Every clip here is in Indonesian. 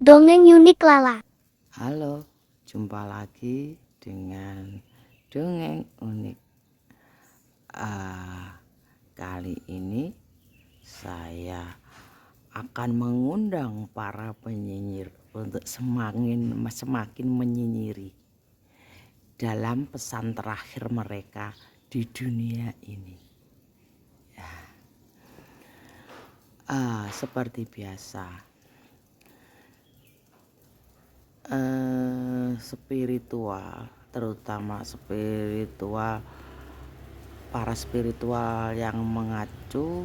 Dongeng Unik Lala. Halo, jumpa lagi dengan dongeng unik. Kali ini saya akan mengundang para penyinyir untuk semakin menyinyiri dalam pesan terakhir mereka di dunia ini. Seperti biasa, spiritual, terutama para spiritual yang mengacu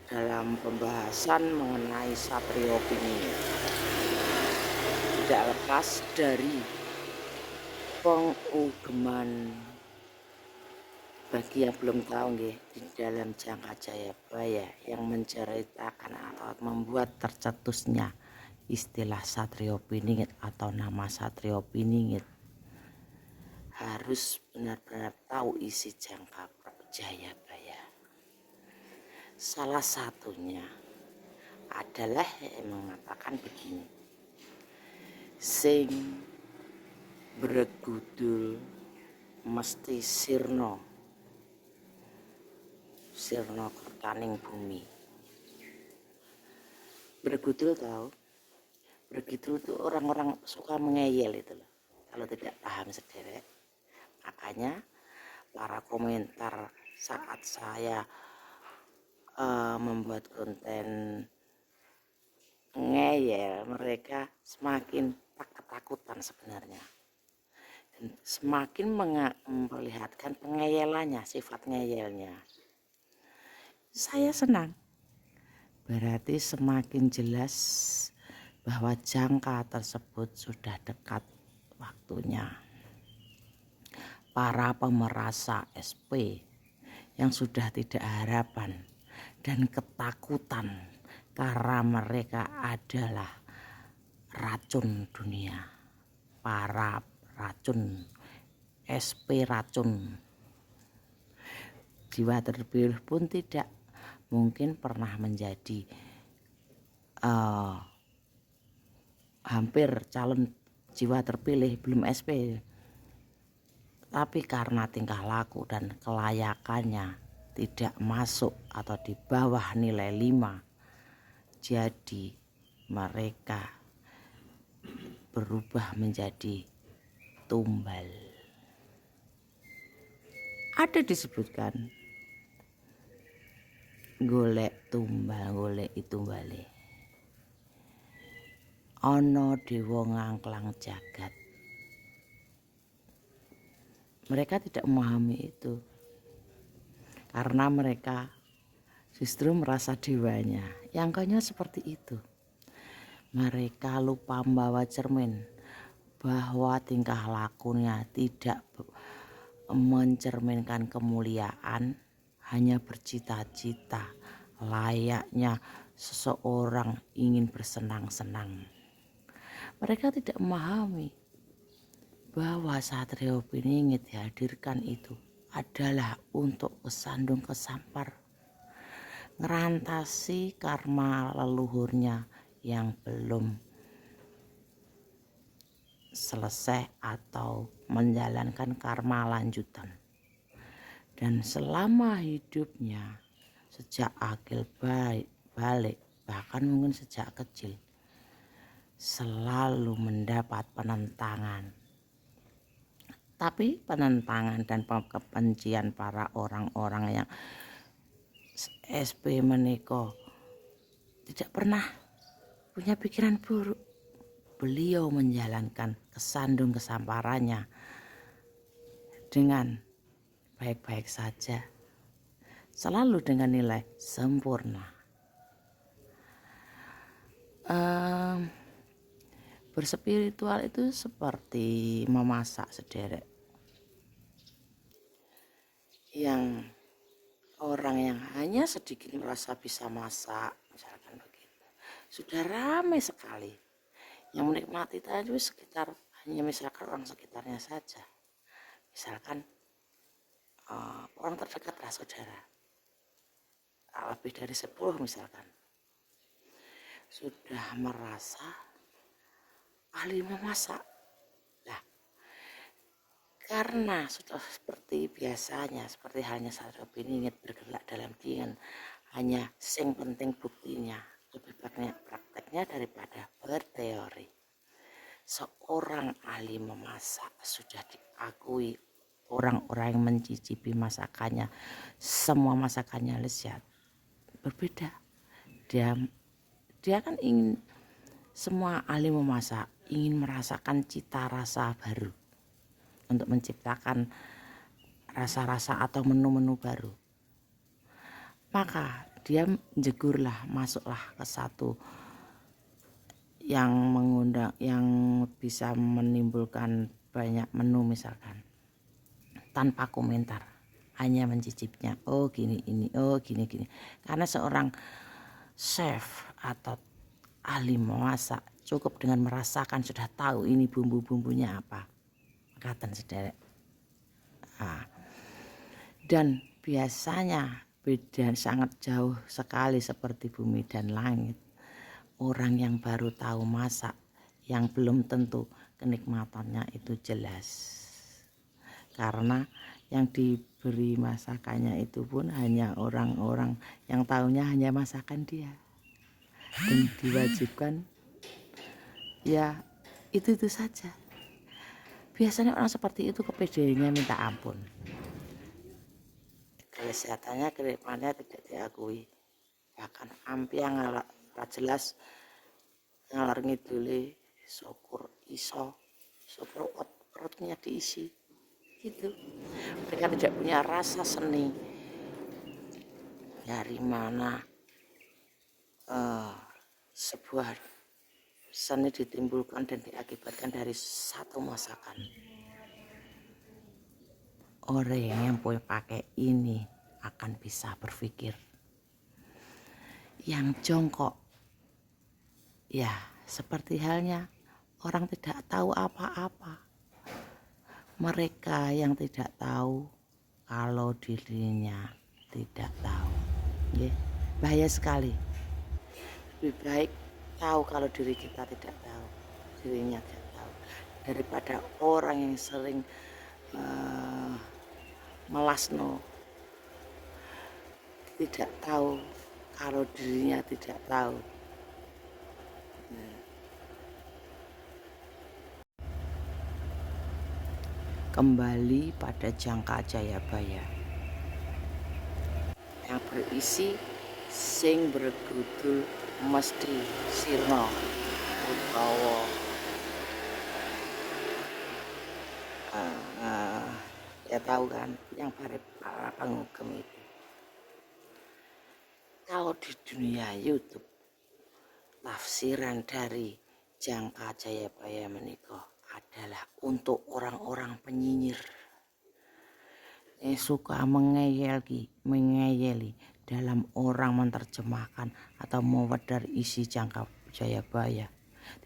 dalam pembahasan mengenai Satrio Piningit tidak lepas dari pengugeman. Bagi yang belum tahu nggih, di dalam Jangka Jayabaya yang menceritakan atau membuat tercetusnya istilah Satrio Piningit atau nama Satrio Piningit, harus benar-benar tahu isi Jangka Jayabaya. Salah satunya adalah yang mengatakan begini: sing bregudul mesti sirna kertaning bumi. Bregudul tahu? Bregudul itu orang-orang suka mengeyel itu loh, kalau tidak paham sederek. Makanya para komentar saat saya membuat konten ngeyel, mereka semakin ketakutan sebenarnya, dan semakin memperlihatkan pengeyelannya, sifat ngeyelnya. Saya senang, berarti semakin jelas bahwa jangka tersebut sudah dekat waktunya. Para pemerasa SP yang sudah tidak harapan dan ketakutan karena mereka adalah racun dunia, para racun, SP racun. Jiwa terpilih pun tidak mungkin pernah menjadi hampir calon jiwa terpilih, belum SP, tapi karena tingkah laku dan kelayakannya tidak masuk atau di bawah nilai 5, jadi mereka berubah menjadi tumbal. Ada disebutkan golek tumbal, golek itu balik. Ono dewa ngangklang jagat. Mereka tidak memahami itu karena mereka justru merasa dewanya. Yang konyol seperti itu. Mereka lupa membawa cermin bahwa tingkah lakunya tidak mencerminkan kemuliaan, hanya bercita-cita layaknya seseorang ingin bersenang-senang. Mereka tidak memahami bahwa Satrio Piningit dihadirkan itu adalah untuk kesandung kesampar, ngerantasi karma leluhurnya yang belum selesai atau menjalankan karma lanjutan. Dan selama hidupnya, sejak akil balik, bahkan mungkin sejak kecil, selalu mendapat penentangan. Tapi penentangan dan kebencian para orang-orang yang SP menika tidak pernah punya pikiran buruk. Beliau menjalankan kesandung kesamparannya dengan baik-baik saja, selalu dengan nilai sempurna. Berspiritual itu seperti memasak sederek. Yang orang yang hanya sedikit merasa bisa masak, misalkan begitu, sudah ramai sekali. Yang menikmati tadi sekitar hanya misalkan orang sekitarnya saja. Misalkan orang terdekat lah, saudara, lebih dari 10 misalkan. sudah merasa ahli memasak. Nah, karena sudah seperti biasanya, seperti halnya Satrio Piningit bergerak dalam dingin, hanya sing penting buktinya, lebih banyak prakteknya daripada berteori. Seorang ahli memasak sudah diakui orang-orang yang mencicipi masakannya, semua masakannya lezat. Berbeda, dia kan ingin, semua ahli memasak ingin merasakan cita rasa baru untuk menciptakan rasa-rasa atau menu-menu baru. Maka dia jegurlah, masuklah ke satu yang mengundang, yang bisa menimbulkan banyak menu misalkan, tanpa komentar, hanya mencicipnya. Oh gini ini, oh gini gini. Karena seorang chef atau ahli memasak cukup dengan merasakan sudah tahu ini bumbu-bumbunya apa. Kata sederek. Dan biasanya beda sangat jauh sekali seperti bumi dan langit. Orang yang baru tahu masak, yang belum tentu kenikmatannya itu jelas. Karena yang diberi masakannya itu pun hanya orang-orang yang tahunya hanya masakan dia. Dan diwajibkan ya itu saja. Biasanya orang seperti itu kepedeannya minta ampun. Kesehatannya kedepannya tidak diakui, bahkan ampi yang ngalak jelas ngalor ngidule syukur iso, syukur perutnya diisi gitu. Mereka tidak punya rasa seni. Dari mana sebuah seni ditimbulkan dan diakibatkan dari satu masakan. Orang yang punya pakai ini akan bisa berpikir. Yang jongkok, ya seperti halnya orang tidak tahu apa-apa. Mereka yang tidak tahu kalau dirinya tidak tahu, ya, bahaya sekali. Lebih baik tahu kalau diri kita tidak tahu, dirinya tidak tahu, daripada orang yang sering melasno, tidak tahu kalau dirinya tidak tahu. Kembali pada Jangka Jayabaya yang berisi sing bergudul mesti sirna utawa ya tahu kan yang para pengugem itu. Kalau di dunia YouTube tafsiran dari Jangka Jayabaya menika adalah untuk orang-orang penyinyir yang suka mengeyeli dalam orang menerjemahkan atau mewedar isi Jangka Jayabaya,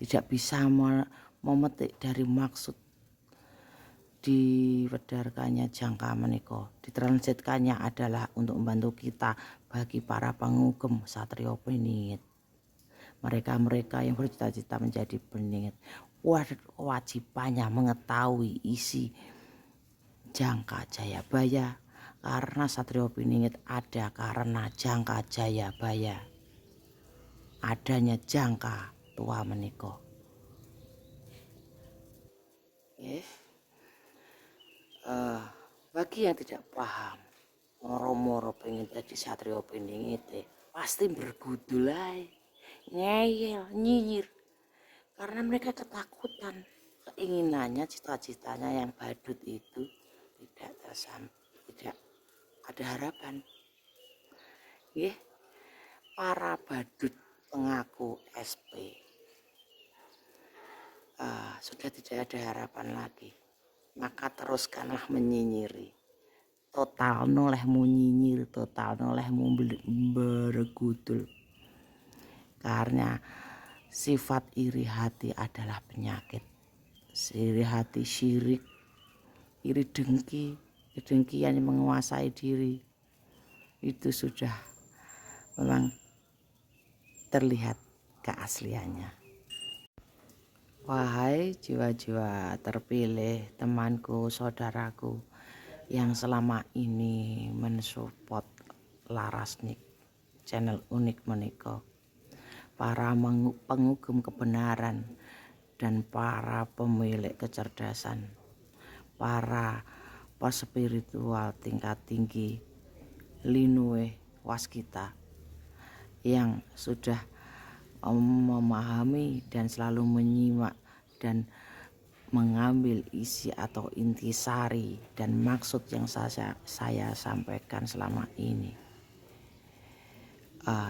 tidak bisa memetik dari maksud diwedarkannya jangka menika. Ditranslitkannya adalah untuk membantu kita bagi para pengugem Satrio Piningit. Mereka-mereka yang bercita-cita menjadi peningit, wajibannya mengetahui isi Jangka Jayabaya, karena Satrio Piningit ada karena Jangka Jayabaya, adanya jangka tua menika. Bagi yang tidak paham, moro-moro pengen jadi Satrio Piningit pasti bergudul ngeyel, nyinyir, karena mereka ketakutan keinginannya, cita-citanya yang badut itu tidak ada harapan. Para badut pengaku SP sudah tidak ada harapan lagi, maka teruskanlah menyinyiri. Total noleh mu nyinyir, total noleh mu bergudul. Karena sifat iri hati adalah penyakit. Iri hati syirik, iri dengki, kedengkian yang menguasai diri, itu sudah memang terlihat keasliannya. Wahai jiwa-jiwa terpilih, temanku, saudaraku yang selama ini mensupport Larasnik, channel unik menika, para pengugum kebenaran dan para pemilik kecerdasan, para spiritual tingkat tinggi Linue Waskita yang sudah memahami dan selalu menyimak dan mengambil isi atau intisari dan maksud yang saya sampaikan selama ini.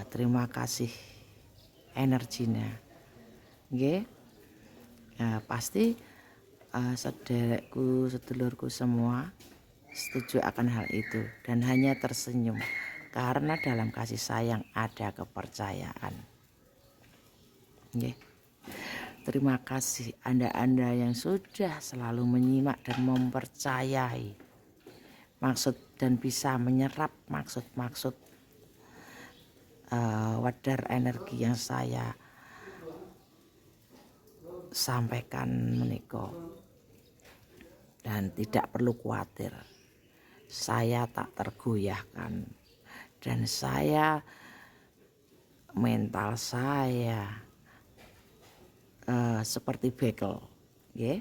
Terima kasih energinya. Nggih. Pasti sederekku, sedulurku semua setuju akan hal itu dan hanya tersenyum karena dalam kasih sayang ada kepercayaan. Nggih. Terima kasih Anda yang sudah selalu menyimak dan mempercayai maksud dan bisa menyerap maksud-maksud wadar energi yang saya sampaikan menika. Dan tidak perlu khawatir, saya tak tergoyahkan dan saya mental saya seperti bekel, ya.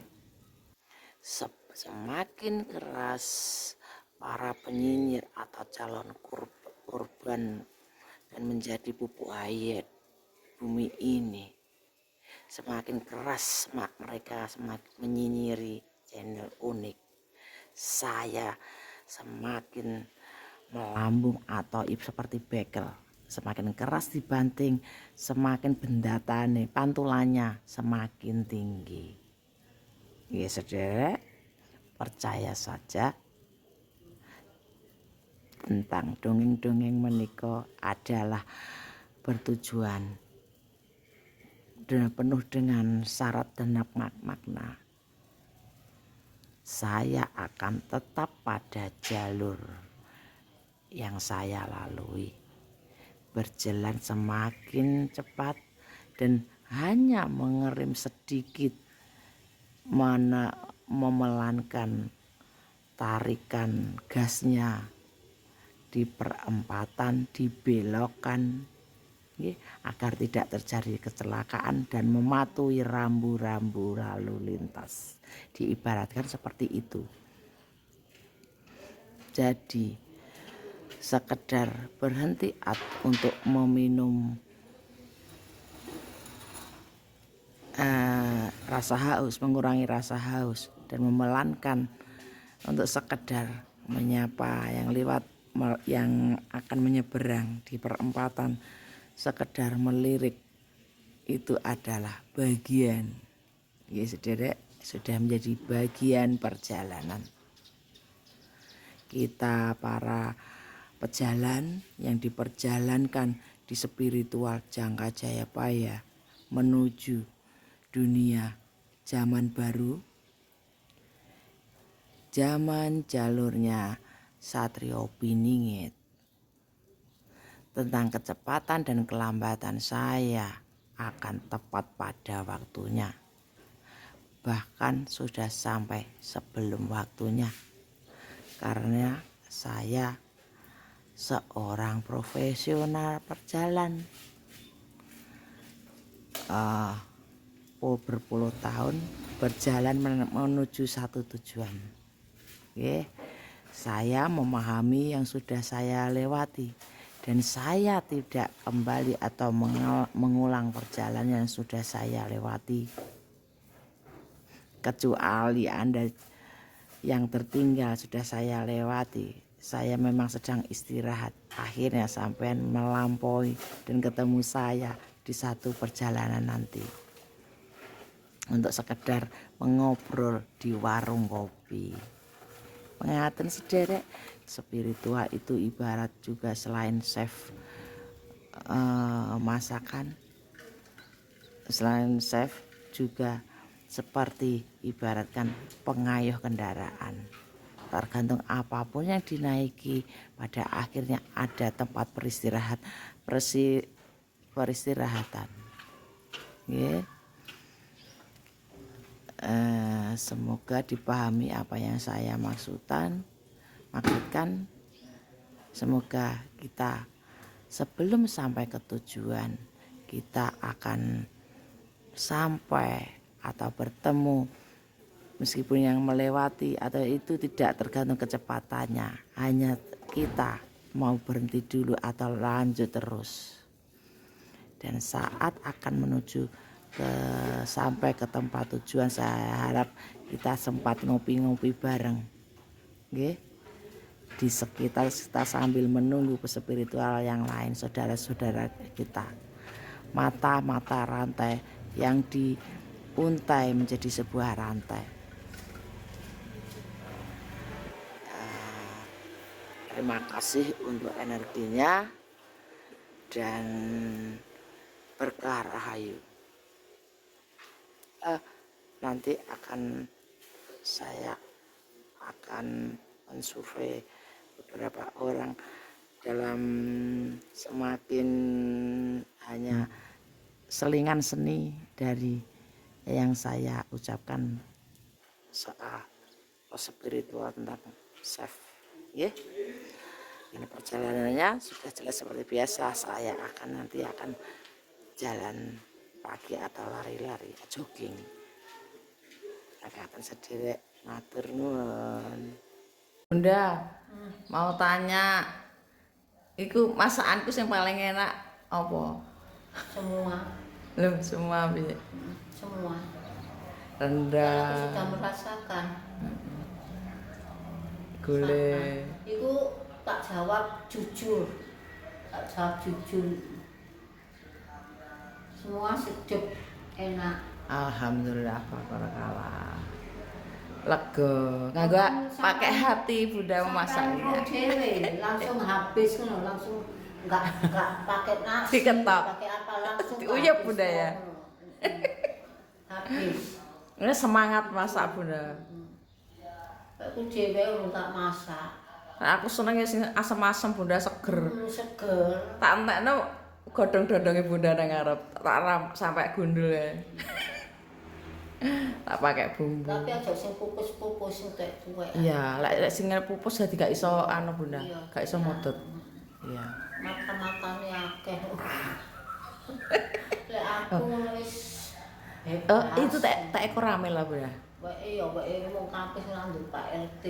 Semakin keras para penyinyir atau calon korban dan menjadi pupuk hayat bumi ini, semakin keras mereka semakin menyinyiri channel unik, saya semakin melambung atau seperti bekel. Semakin keras dibanting, semakin bendatane, pantulannya semakin tinggi. Ya sederek, percaya saja tentang dongeng-dongeng menika adalah bertujuan dan penuh dengan syarat dan makna. Saya akan tetap pada jalur yang saya lalui, berjalan semakin cepat dan hanya mengerem sedikit, memelankan tarikan gasnya di perempatan, dibelokkan agar tidak terjadi kecelakaan dan mematuhi rambu-rambu lalu lintas. Diibaratkan seperti itu. Jadi sekedar berhenti untuk meminum rasa haus, mengurangi rasa haus dan memelankan untuk sekedar menyapa yang lewat, yang akan menyeberang di perempatan, sekedar melirik, itu adalah bagian, ya sederek, sudah menjadi bagian perjalanan kita para pejalan yang diperjalankan di spiritual Jangka Jayapaya menuju dunia zaman baru, zaman jalurnya Satrio Piningit. Tentang kecepatan dan kelambatan saya akan tepat pada waktunya, bahkan sudah sampai sebelum waktunya, karena saya seorang profesional perjalanan berpuluh tahun berjalan menuju satu tujuan. Saya memahami yang sudah saya lewati dan saya tidak kembali atau mengulang perjalanan yang sudah saya lewati, kecuali Anda yang tertinggal sudah saya lewati. Saya memang sedang istirahat, akhirnya sampean melampaui dan ketemu saya di satu perjalanan nanti untuk sekedar mengobrol di warung kopi. Pengaten sederek, spiritual itu ibarat juga selain chef masakan, selain chef juga seperti ibaratkan pengayuh kendaraan. Tergantung apapun yang dinaiki, pada akhirnya ada tempat peristirahatan. Nggih. Semoga dipahami apa yang saya maksudkan. Semoga kita sebelum sampai ke tujuan kita akan sampai atau bertemu, meskipun yang melewati atau itu tidak tergantung kecepatannya, hanya kita mau berhenti dulu atau lanjut terus. Dan saat akan menuju sampai ke tempat tujuan, saya harap kita sempat ngopi-ngopi bareng, nggih, di sekitar kita sambil menunggu spiritual yang lain, saudara-saudara kita. Mata-mata rantai yang diuntai menjadi sebuah rantai. Terima kasih untuk energinya dan berkah rahayu. Nanti saya akan mensurvei beberapa orang dalam semakin hanya selingan seni dari yang saya ucapkan soal spiritual tentang self. Ya, ini perjalanannya sudah jelas seperti biasa. Saya nanti akan jalan pagi atau lari-lari, jogging. Akan sederek matur nuwun. Bunda, mau tanya, iku masakanku yang paling enak apa? Semua. Loh, semua piye? Semua. Rendang. Aku sudah merasakan. Gulai. Iku tak jawab jujur. Semua sedap, enak. Alhamdulillah, barakallah. Lega, nganggo pakai hati Bunda memasaknya. Langsung habis ngono, langsung enggak pakai nasi. Diketok. Pakai apa langsung. Diuyap Bunda ya. Habis. Ini semangat masak Bunda. Aku dhewe urung tak masak. Nah, aku seneng ya sing asem-asem Bunda, seger. Seger. Tak entekno godhong-dodonge Bunda nang ngarep, tak sampai gundul ya. Tak pakai bumbu. Tapi aja sing pupus-pupus entek tuwek. Iya, lek sing pupus jadi gak iso anu Bunda, gak iso modot. Iya. Mata-matane akeh. Lek aku wis Itu tak ekor rame lah Bunda. Weke wong kampus nanduk Pak RT.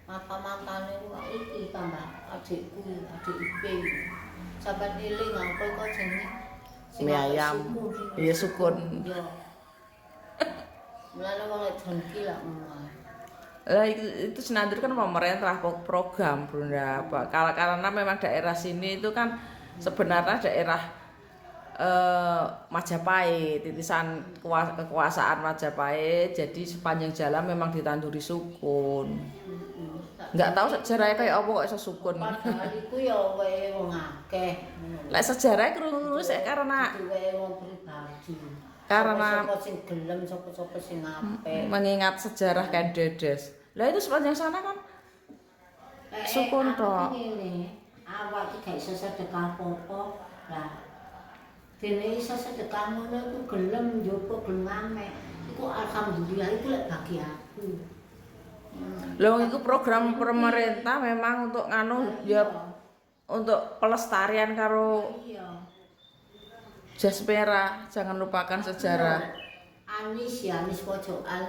Mata-matane iki tambah adikku, adik IP. Sampeyan eling apa kok jenenge? Mie ayam. Iya sukun. Iya. Mulane wong dengki lak ngono. Lah itu senandur kan pemerintah program Bunda. Karena memang daerah sini itu kan sebenarnya daerah Majapahit, titisan kekuasaan Majapahit, jadi sepanjang jalan memang ditanduri sukun. Nggak tahu sejarahnya kayak apa kok iso sukun. Padahal iku ya wae wong akeh. Lek sejarahnya krungu sik karena wae wong pribadi. Karena sapa sing gelem, sapa sing apik. Mengingat sejarah Ken Dedes. Lah itu sepanjang sana kan sukun tok. Awak iki gak iso sedekah apa-apa. Lah dene iso sedekah ngono iku gelem njopo gelem amek. Iku alhamdulillah iku lek bagi aku. Lho itu program pemerintah memang untuk nganu ya untuk pelestarian karo jas merah, jangan lupakan sejarah. Anis Pojokan